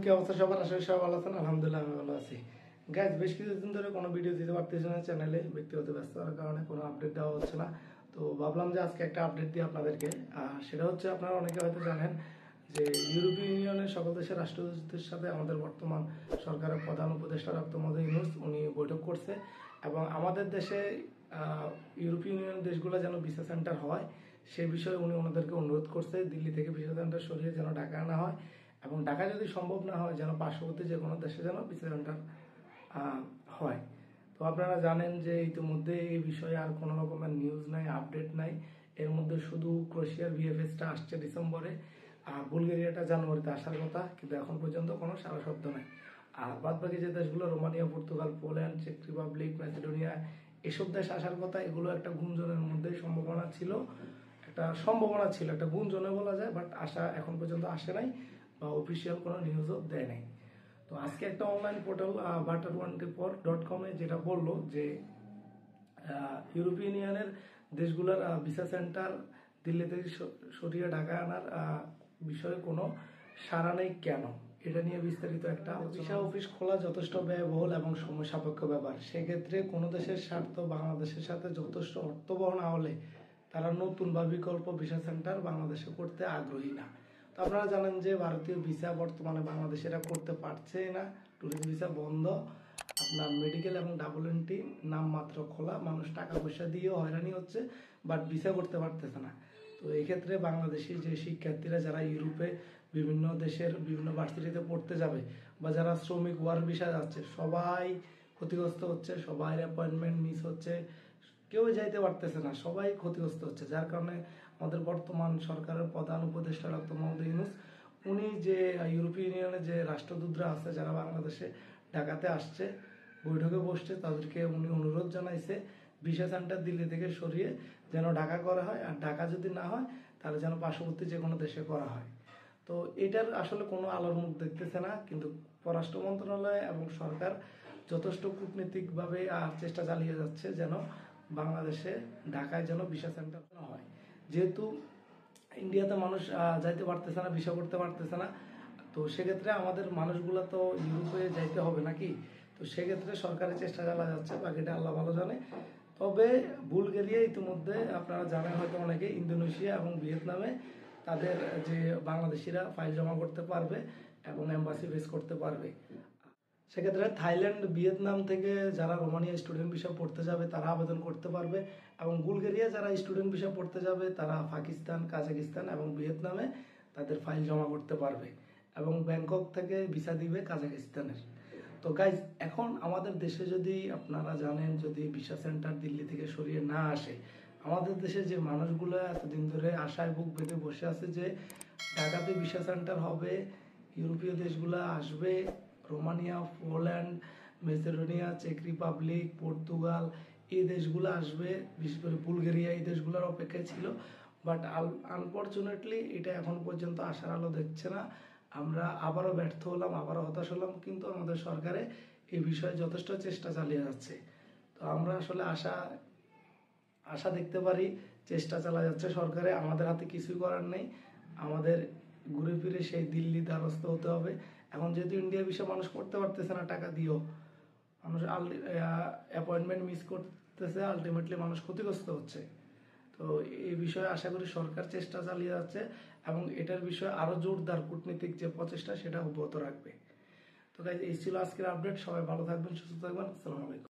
কি অবস্থা সবার? আসলে সবাই ভালো আছেন? আলহামদুলিল্লাহ আমি ভালো আছি। গাইজ, বেশ কিছুদিন ধরে কোনো ভিডিও দিতে পারতেছি না চ্যানেলে, ব্যক্তিগত ব্যস্ততার কারণে কোনো আপডেট দেওয়া হচ্ছে না। তো ভাবলাম যে আজকে একটা আপডেট দিই আপনাদেরকে। সেটা হচ্ছে, আপনারা অনেকে হয়তো জানেন যে ইউরোপীয় ইউনিয়নের সকল দেশের রাষ্ট্রদূতদের সাথে আমাদের বর্তমান সরকারের প্রধান উপদেষ্টা ডক্টর মোহাম্মদ ইউনূস উনি বৈঠক করছে, এবং আমাদের দেশে ইউরোপীয় ইউনিয়ন দেশগুলো যেন ভিসা সেন্টার হয় সেই বিষয়ে উনি ওনাদেরকে অনুরোধ করছে দিল্লি থেকে ভিসা সেন্টার সরিয়ে যেন ঢাকা আনা হয়, এবং ঢাকা যদি সম্ভব না হয় যেন পার্শ্ববর্তী যে কোনো দেশে যেন ভিসা সেন্টার হয়। তো আপনারা জানেন যে ইতিমধ্যে এই বিষয়ে আর কোনো রকমের নিউজ নাই, আপডেট নাই। এর মধ্যে শুধু ক্রোয়েশিয়ার ভিএফএসটা আসছে ডিসেম্বরে, আর বুলগেরিয়াটা জানুয়ারিতে আসার কথা, কিন্তু এখন পর্যন্ত কোনো সারা শব্দ নাই। আর বাদ বাকি যে দেশগুলো রোমানিয়া, পর্তুগাল, পোল্যান্ড, চেক রিপাবলিক, ম্যাসিডোনিয়া, এসব দেশ আসার কথা, এগুলো একটা গুঞ্জনের মধ্যে সম্ভাবনা ছিল, একটা গুঞ্জনে বলা যায়, বাট এখন পর্যন্ত আসে নাই বা অফিসিয়াল কোনো নিউজও দেয় নাই। তো আজকে একটা অনলাইন পোর্টাল barter1report.com যেটা বললো যে ইউরোপিয়ান ইউনিয়নের দেশগুলোর ভিসা সেন্টার দিল্লি থেকে সরিয়ে ঢাকা আনার বিষয়ে কোনো সাড়া নেই কেন, এটা নিয়ে বিস্তারিত একটা ভিসা অফিস খোলা যথেষ্ট ব্যয়বহুল এবং সময় সাপেক্ষ ব্যাপার। সেক্ষেত্রে কোনো দেশের স্বার্থ বাংলাদেশের সাথে যথেষ্ট অর্থবহ না হলে তারা নতুন বা বিকল্প ভিসা সেন্টার বাংলাদেশে করতে আগ্রহী না। তো আপনারা জানেন যে ভারতীয় ভিসা বর্তমানে বাংলাদেশিরা করতে পারছে না, ট্যুরিস্ট ভিসা বন্ধ, আপনার মেডিকেল এবং ডাবল-এন্ট্রি নামমাত্র খোলা, মানুষ টাকা পয়সা দিয়েও হয়রানি হচ্ছে, বাট ভিসা করতে পারতেছে না। তো এক্ষেত্রে বাংলাদেশি যে শিক্ষার্থীরা যারা ইউরোপে বিভিন্ন দেশের বিভিন্ন ভার্সিটিতে পড়তে যাবে, বা যারা শ্রমিক ওয়ার্ক ভিসা যাচ্ছে, সবাই ক্ষতিগ্রস্ত হচ্ছে, সবাই অ্যাপয়েন্টমেন্ট মিস হচ্ছে, কেউ যাইতে পারতেছে না, সবাই ক্ষতিগ্রস্ত হচ্ছে। যার কারণে আমাদের বর্তমান সরকারের প্রধান উপদেষ্টা ডক্টর মোহাম্মদ ইউনূস উনি যে ইউরোপীয় ইউনিয়নের যে রাষ্ট্রদূতরা আছে যারা বাংলাদেশে ঢাকাতে আসছে, বৈঠকে বসছে, তাদেরকে উনি অনুরোধ জানাইছে ভিসা সেন্টার দিল্লি থেকে সরিয়ে যেন ঢাকা করা হয়, আর ঢাকা যদি না হয় তাহলে যেন পার্শ্ববর্তী যে কোনো দেশে করা হয়। তো এটার আসলে কোনো আলোর মুখ দেখতেছে না, কিন্তু পররাষ্ট্র মন্ত্রণালয় এবং সরকার যথেষ্ট কূটনীতিকভাবে চেষ্টা চালিয়ে যাচ্ছে যেন বাংলাদেশে ঢাকায় যেন ভিসা সেন্টার হয়। যেহেতু ইন্ডিয়াতে মানুষ যাইতে পারতেছে না, ভিসা করতে পারতেছে না, তো সেক্ষেত্রে আমাদের মানুষগুলো তো ইউরোপে যাইতে হবে নাকি। তো সেক্ষেত্রে সরকারের চেষ্টা চালা যাচ্ছে, বাকিটা আল্লাহ ভালো জানে। তবে বুলগেরিয়া ইতিমধ্যে আপনারা জানেন হয়তো অনেকে, ইন্দোনেশিয়া এবং ভিয়েতনামে তাদের যে বাংলাদেশিরা ফাইল জমা করতে পারবে এবং এম্বাসি ফেস করতে পারবে। সেক্ষেত্রে থাইল্যান্ড, ভিয়েতনাম থেকে যারা রোমানিয়া স্টুডেন্ট ভিসা পড়তে যাবে তারা আবেদন করতে পারবে, এবং বুলগেরিয়া যারা স্টুডেন্ট ভিসা পড়তে যাবে তারা পাকিস্তান, কাজাকিস্তান এবং ভিয়েতনামে তাদের ফাইল জমা করতে পারবে, এবং ব্যাংকক থেকে ভিসা দিবে কাজাকিস্তানের। তো গাইজ, এখন আমাদের দেশে যদি আপনারা জানেন, যদি ভিসা সেন্টার দিল্লি থেকে সরিয়ে না আসে, আমাদের দেশে যে মানুষগুলো এতদিন ধরে আশায় বুক বেঁধে বসে আছে যে ঢাকাতে ভিসা সেন্টার হবে, ইউরোপীয় দেশগুলো আসবে, রোমানিয়া, পোল্যান্ড, ম্যাসিডোনিয়া, চেক রিপাবলিক, পর্তুগাল, এই দেশগুলো আসবে, বিশেষ করে বুলগেরিয়া, এই দেশগুলোর অপেক্ষায় ছিল। বাট আনফর্চুনেটলি এটা এখন পর্যন্ত আশার আলো দেখছে না। আমরা আবারও ব্যর্থ হলাম, আবারও হতাশ হলাম, কিন্তু আমাদের সরকারে এই বিষয়ে যথেষ্ট চেষ্টা চালিয়ে যাচ্ছে। তো আমরা আসলে আশা দেখতে পারি, চেষ্টা চালা যাচ্ছে সরকারে, আমাদের হাতে কিছুই করার নেই, আমাদের ঘুরে ফিরে সেই দিল্লি দ্বারস্থ হতে হবে। এখন যেহেতু ইন্ডিয়া বিষয়ে মানুষ করতে পারতেছে না টাকা দিয়েও, মানুষ অ্যাপয়েন্টমেন্ট মিস করতেছে, আলটিমেটলি মানুষ ক্ষতিগ্রস্ত হচ্ছে। তো এই বিষয়ে আশা করি সরকার চেষ্টা চালিয়ে যাচ্ছে, এবং এটার বিষয়ে আরো জোরদার কূটনীতিক যে প্রচেষ্টা সেটা অব্যাহত রাখবে। তো গাইজ, এই ছিল আজকের আপডেট। সবাই ভালো থাকবেন, সুস্থ থাকবেন। আসসালামু আলাইকুম।